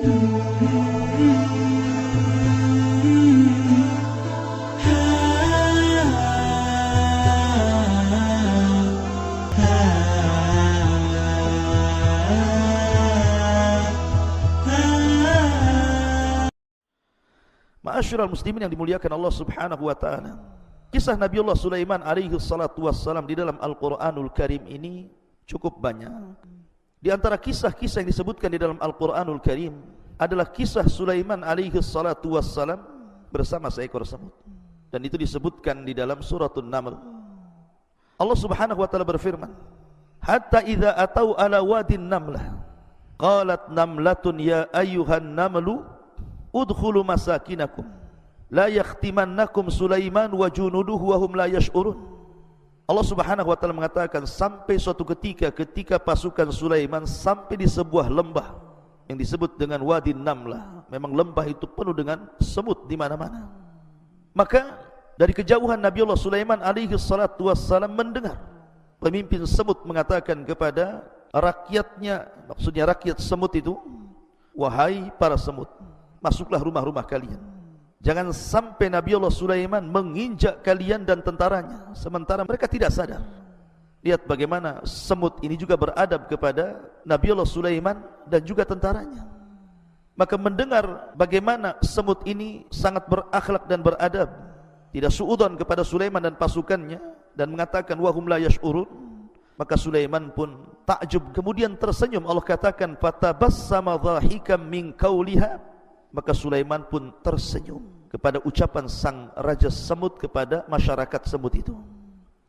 Ma'asyiral muslimin yang dimuliakan Allah Subhanahu wa taala. Kisah Nabiullah Sulaiman alaihi salatu wassalam di dalam Al-Qur'anul Karim ini cukup banyak. Di antara kisah-kisah yang disebutkan di dalam Al-Qur'anul Karim adalah kisah Sulaiman alaihi salatu wassalam bersama seekor semut. Dan itu disebutkan di dalam suratul Naml. Allah Subhanahu wa taala berfirman, "Hatta idza atau ala wadin namlah, qalat namlatun ya ayyuhan namlu udkhulu masakinakum la yakhtimannakum Sulaiman wa junuduhu wa hum la yash'urun." Allah Subhanahu wa taala mengatakan sampai suatu ketika pasukan Sulaiman sampai di sebuah lembah yang disebut dengan Wadi Namlah. Memang lembah itu penuh dengan semut di mana-mana. Maka dari kejauhan Nabiullah Sulaiman alaihi salatu wassalam mendengar pemimpin semut mengatakan kepada rakyatnya, maksudnya rakyat semut itu, "Wahai para semut, masuklah rumah-rumah kalian. Jangan sampai Nabiullah Sulaiman menginjak kalian dan tentaranya sementara mereka tidak sadar." Lihat bagaimana semut ini juga beradab kepada Nabiullah Sulaiman dan juga tentaranya. Maka mendengar bagaimana semut ini sangat berakhlak dan beradab, tidak suudzon kepada Sulaiman dan pasukannya, dan mengatakan wahum la yash'urun, maka Sulaiman pun takjub kemudian tersenyum. Allah katakan fatabassama dhahikam min qauliha, maka Sulaiman pun tersenyum kepada ucapan sang raja semut kepada masyarakat semut itu.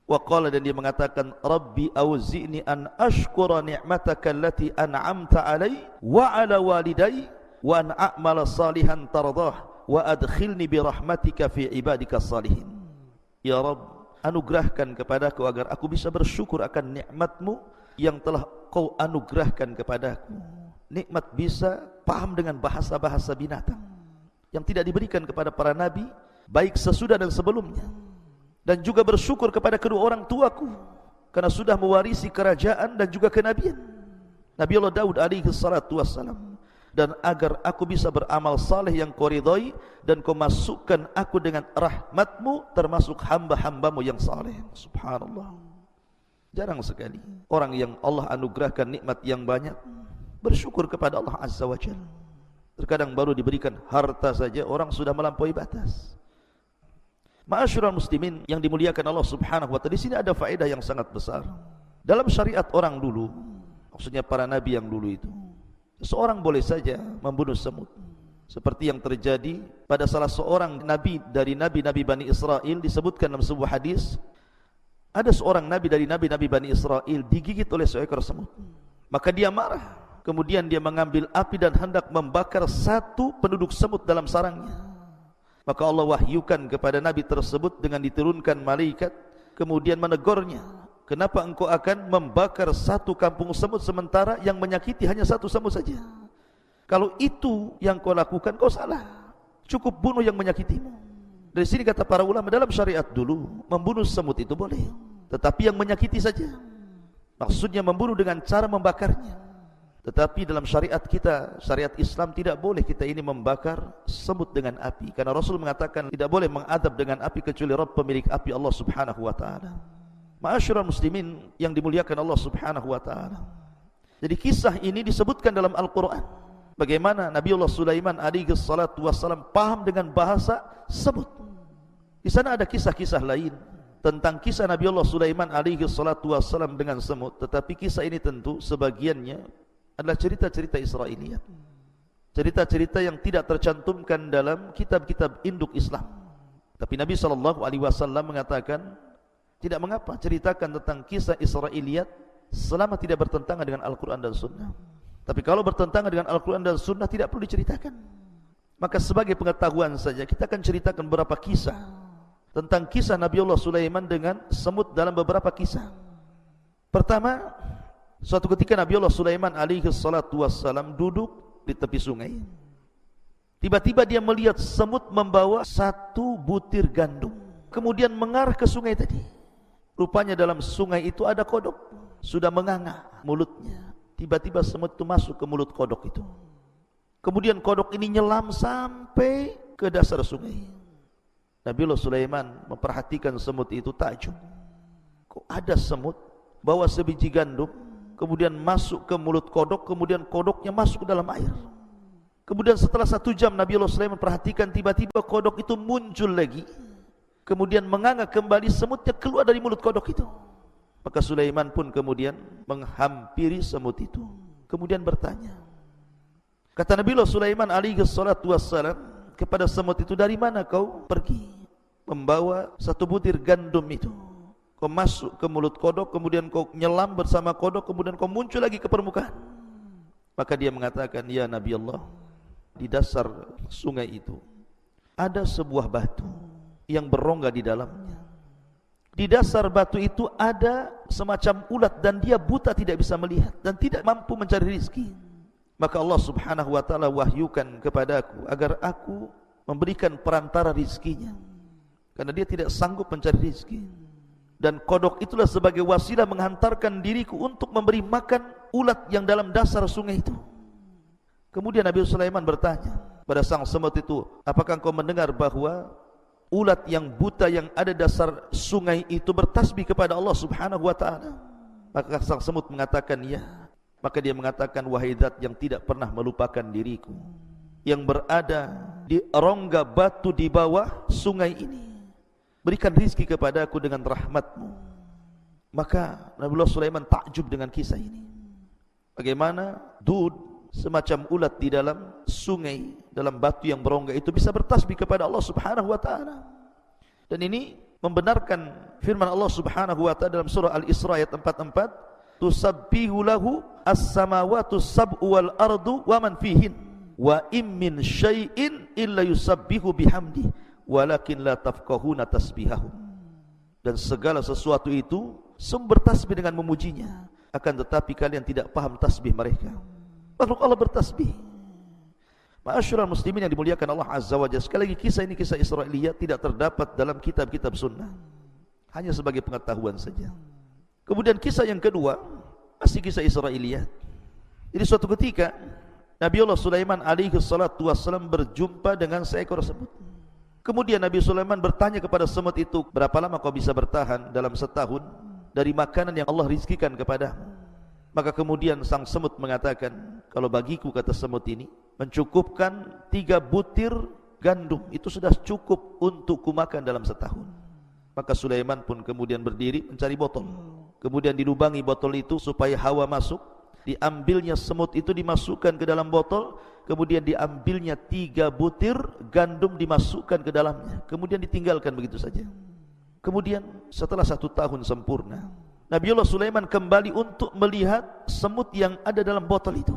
Wa qala, dan dia mengatakan, "Rabbi auzi'ni an ashkura ni'mataka allati an'amta 'alai wa 'ala walidai wa an a'mala salihan tardah wa adkhilni bi rahmatika fi ibadika salihin." Ya Rabb, anugerahkan kepadaku agar aku bisa bersyukur akan nikmat-Mu yang telah Kau anugerahkan kepadaku. Nikmat bisa paham dengan bahasa-bahasa binatang yang tidak diberikan kepada para nabi baik sesudah dan sebelumnya, dan juga bersyukur kepada kedua orang tuaku karena sudah mewarisi kerajaan dan juga kenabian Nabiullah Daud alaihi salatu wassalam, dan agar aku bisa beramal saleh yang Kau ridhai dan Kau masukkan aku dengan rahmat-Mu termasuk hamba-hamba-Mu yang saleh. Subhanallah, jarang sekali orang yang Allah anugerahkan nikmat yang banyak bersyukur kepada Allah Azza wa Jalla. Terkadang baru diberikan harta saja orang sudah melampaui batas. Ma'asyiral muslimin yang dimuliakan Allah Subhanahu wa taala, di sini ada faedah yang sangat besar. Dalam syariat orang dulu, maksudnya para nabi yang dulu itu, seorang boleh saja membunuh semut. Seperti yang terjadi pada salah seorang nabi dari nabi-nabi Bani Israel, disebutkan dalam sebuah hadis, ada seorang nabi dari nabi-nabi Bani Israel digigit oleh seekor semut. Maka dia marah. Kemudian dia mengambil api dan hendak membakar satu penduduk semut dalam sarangnya. Maka Allah wahyukan kepada nabi tersebut dengan diturunkan malaikat, kemudian menegurnya, "Kenapa engkau akan membakar satu kampung semut sementara yang menyakiti hanya satu semut saja? Kalau itu yang kau lakukan, kau salah. Cukup bunuh yang menyakitimu." Dari sini kata para ulama, dalam syariat dulu membunuh semut itu boleh, tetapi yang menyakiti saja. Maksudnya membunuh dengan cara membakarnya. Tetapi dalam syariat kita, syariat Islam, tidak boleh kita ini membakar semut dengan api, karena Rasul mengatakan tidak boleh mengadab dengan api kecuali Rabb pemilik api, Allah Subhanahu wa taala. Ma'asyiral muslimin yang dimuliakan Allah Subhanahu wa taala. Jadi kisah ini disebutkan dalam Al-Qur'an. Bagaimana Nabiullah Sulaiman alaihi salatu wassalam paham dengan bahasa semut. Di sana ada kisah-kisah lain tentang kisah Nabiullah Sulaiman alaihi salatu wassalam dengan semut, tetapi kisah ini tentu sebagiannya adalah cerita-cerita Israiliyat, cerita-cerita yang tidak tercantumkan dalam kitab-kitab induk Islam. Tapi Nabi SAW mengatakan tidak mengapa ceritakan tentang kisah Israiliyat selama tidak bertentangan dengan Al-Quran dan Sunnah. Tapi kalau bertentangan dengan Al-Quran dan Sunnah tidak perlu diceritakan. Maka sebagai pengetahuan saja kita akan ceritakan beberapa kisah tentang kisah Nabiullah Sulaiman dengan semut dalam beberapa kisah. Pertama, suatu ketika Nabiullah Sulaiman alaihi salatu wassalam duduk di tepi sungai. Tiba-tiba dia melihat semut membawa satu butir gandum, kemudian mengarah ke sungai tadi. Rupanya dalam sungai itu ada kodok, sudah menganga mulutnya. Tiba-tiba semut itu masuk ke mulut kodok itu. Kemudian kodok ini nyelam sampai ke dasar sungai. Nabiullah Sulaiman memperhatikan semut itu, takjub. Kok ada semut bawa sebiji gandum, kemudian masuk ke mulut kodok, kemudian kodoknya masuk ke dalam air. Kemudian setelah 1 jam Nabiullah Sulaiman perhatikan, tiba-tiba kodok itu muncul lagi. Kemudian menganga kembali, semutnya keluar dari mulut kodok itu. Maka Sulaiman pun kemudian menghampiri semut itu. Kemudian bertanya. Kata Nabiullah Sulaiman alaihi salatu wassalam kepada semut itu, dari mana kau pergi membawa 1 butir gandum itu? Kau masuk ke mulut kodok, kemudian kau nyelam bersama kodok, kemudian kau muncul lagi ke permukaan. Maka dia mengatakan, ya Nabi Allah, di dasar sungai itu ada sebuah batu yang berongga di dalamnya. Di dasar batu itu ada semacam ulat dan dia buta, tidak bisa melihat dan tidak mampu mencari rizki. Maka Allah subhanahu wa ta'ala wahyukan kepadaku agar aku memberikan perantara rizkinya, karena dia tidak sanggup mencari rizki. Dan kodok itulah sebagai wasilah menghantarkan diriku untuk memberi makan ulat yang dalam dasar sungai itu. Kemudian Nabi Sulaiman bertanya pada sang semut itu, apakah engkau mendengar bahwa ulat yang buta yang ada dasar sungai itu bertasbih kepada Allah subhanahu wa ta'ala? Maka sang semut mengatakan ya. Maka dia mengatakan, wahai zat yang tidak pernah melupakan diriku, yang berada di rongga batu di bawah sungai ini, berikan rizki kepadaku dengan rahmatmu. Maka Nabiullah Sulaiman takjub dengan kisah ini. Bagaimana dud, semacam ulat di dalam sungai, dalam batu yang berongga itu bisa bertasbih kepada Allah subhanahu wa ta'ala. Dan ini membenarkan firman Allah subhanahu wa ta'ala dalam surah Al-Isra ayat 44, tusabbihu lahu as-samawatu sab'u wal ardu wa man fihin wa im min syai'in illa yusabbihu bihamdi walakin la tafqahuna tasbihahum. Dan segala sesuatu itu sumber tasbih dengan memujinya, akan tetapi kalian tidak paham tasbih mereka. Makhluk Allah bertasbih. Ma'asyiral muslimin yang dimuliakan Allah azza wa jalla, sekali lagi kisah ini kisah Israiliyat, tidak terdapat dalam kitab-kitab sunnah, hanya sebagai pengetahuan saja. Kemudian kisah yang kedua masih kisah Israiliyat. Jadi suatu ketika Nabiullah Sulaiman alaihi salatu wassalam berjumpa dengan seekor semut. Kemudian Nabi Sulaiman bertanya kepada semut itu, berapa lama kau bisa bertahan dalam setahun dari makanan yang Allah rizkikan kepadamu? Maka kemudian sang semut mengatakan, kalau bagiku, kata semut ini, mencukupkan 3 butir gandum itu sudah cukup untuk kumakan dalam setahun. Maka Sulaiman pun kemudian berdiri mencari botol. Kemudian dilubangi botol itu supaya hawa masuk. Diambilnya semut itu, dimasukkan ke dalam botol. Kemudian diambilnya 3 butir gandum, dimasukkan ke dalamnya. Kemudian ditinggalkan begitu saja. Kemudian setelah 1 tahun sempurna, Nabiullah Sulaiman kembali untuk melihat semut yang ada dalam botol itu.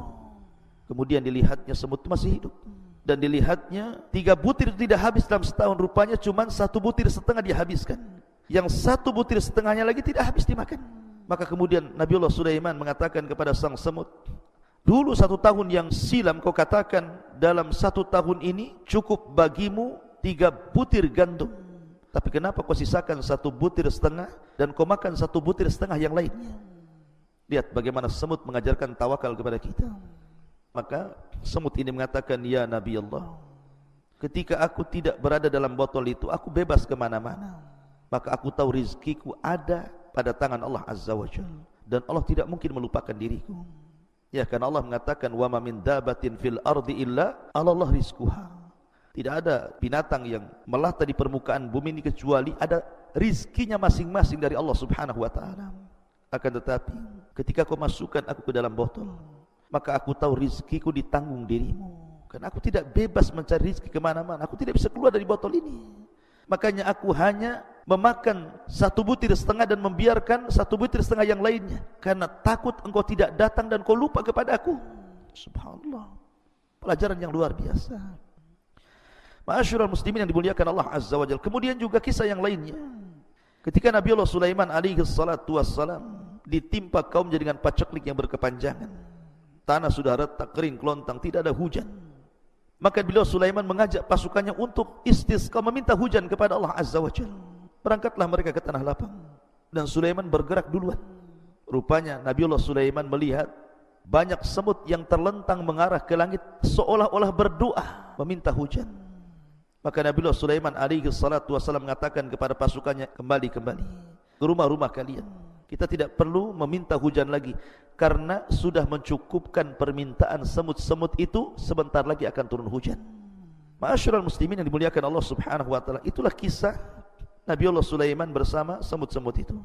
Kemudian dilihatnya semut itu masih hidup. Dan dilihatnya 3 butir tidak habis dalam setahun. Rupanya cuma 1 butir setengah dihabiskan. Yang 1 butir setengahnya lagi tidak habis dimakan. Maka kemudian Nabiullah Sulaiman mengatakan kepada sang semut, dulu 1 tahun yang silam kau katakan dalam 1 tahun ini cukup bagimu 3 butir gandum. Tapi kenapa kau sisakan 1 butir setengah dan kau makan 1 butir setengah yang lainnya? Lihat bagaimana semut mengajarkan tawakal kepada kita. Maka semut ini mengatakan, ya Nabi Allah, ketika aku tidak berada dalam botol itu, aku bebas kemana-mana. Maka aku tahu rizkiku ada pada tangan Allah Azza wa Jalla, dan Allah tidak mungkin melupakan diriku. Ya, karena Allah mengatakan, wa ma min dabatin fil ardi illa 'alallah rizquha. Tidak ada binatang yang melata di permukaan bumi ini kecuali ada rizkinya masing-masing dari Allah Subhanahu wa ta'ala. Akan tetapi ketika kau masukkan aku ke dalam botol, maka aku tahu rizkiku ditanggung dirimu. Karena aku tidak bebas mencari rizki kemana-mana, aku tidak bisa keluar dari botol ini. Makanya aku hanya memakan 1 butir setengah dan membiarkan 1 butir setengah yang lainnya, karena takut engkau tidak datang dan kau lupa kepada aku. Subhanallah, pelajaran yang luar biasa. Ma'asyiral muslimin yang dimuliakan Allah Azza wa Jalla. Kemudian juga kisah yang lainnya, ketika Nabiullah Sulaiman alaihi salatu wassalam ditimpa kaumnya dengan paceklik yang berkepanjangan. Tanah sudah retak, kering, kelontang, tidak ada hujan. Maka beliau Sulaiman mengajak pasukannya untuk istisqa, meminta hujan kepada Allah Azza wa Jalla. Berangkatlah mereka ke tanah lapang dan Sulaiman bergerak duluan. Rupanya Nabiullah Sulaiman melihat banyak semut yang terlentang mengarah ke langit seolah-olah berdoa meminta hujan. Maka Nabiullah Sulaiman alaihi salatu wasallam mengatakan kepada pasukannya, kembali ke rumah-rumah kalian. Kita tidak perlu meminta hujan lagi, karena sudah mencukupkan permintaan semut-semut itu, sebentar lagi akan turun hujan. Ma'asyiral muslimin yang dimuliakan Allah Subhanahu wa taala, itulah kisah Nabiullah Sulaiman bersama semut-semut itu.